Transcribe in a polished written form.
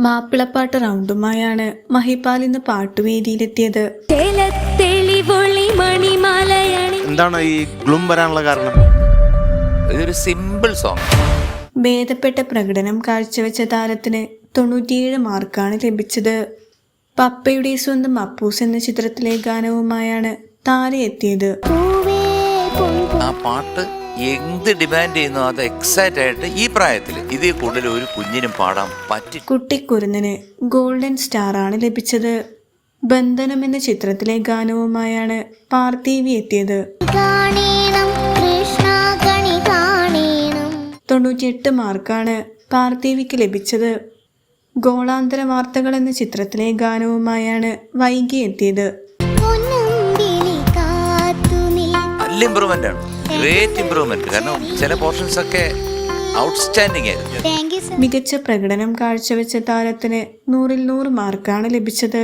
മാപ്പിളപ്പാട്ട് റൗണ്ടുമായാണ് മഹിപാൽ ഇന്ന് പാട്ടുവേദിയിലെത്തിയത്. എന്താണ് ഈ ഗ്ലൂം വരാനുള്ള കാരണം? ഇതൊരു സിമ്പിൾ സോങ്. ഭേദപ്പെട്ട പ്രകടനം കാഴ്ചവെച്ച താരത്തിന് 97 മാർക്കാണ് ലഭിച്ചത്. പപ്പയുടെ സ്വന്തം അപ്പൂസ് എന്ന ചിത്രത്തിലെ ഗാനവുമായാണ് താരം എത്തിയത്. ആ പാട്ട് എന്ത് ഡിമാൻഡ് ചെയ്യുന്നു അത് എക്സാക്റ്റ് ആയിട്ട് ഈ പ്രായത്തിൽ ഇതിൽ കൂടുതൽ ഒരു കുഞ്ഞിനും പാടാൻ പറ്റി. കുട്ടിക്കുരുന്നിന് ഗോൾഡൻ സ്റ്റാർ ആണ് ലഭിച്ചത്. ബന്ധനം എന്ന ചിത്രത്തിലെ ഗാനവുമായാണ് പാർത്ഥിവി എത്തിയത്. 98 മാർക്കാണ് പാർത്ഥിവിക്ക് ലഭിച്ചത്. ഗോളാന്തര വാർത്തകൾ എന്ന ചിത്രത്തിലെ ഗാനവുമായാണ് വൈകി എത്തിയത്. നല്ല ഇമ്പ്രൂവ്മെന്റ് ആണ്, ഗ്രേറ്റ് ഇമ്പ്രൂവ്മെന്റ്. കാരണം ചില പോർഷൻസ് ഒക്കെ ഔട്ട്സ്റ്റാൻഡിംഗ് ആയിരുന്നു. മികച്ച പ്രകടനം കാഴ്ചവെച്ച താരത്തിന് 100-ൽ 100 മാർക്കാണ് ലഭിച്ചത്.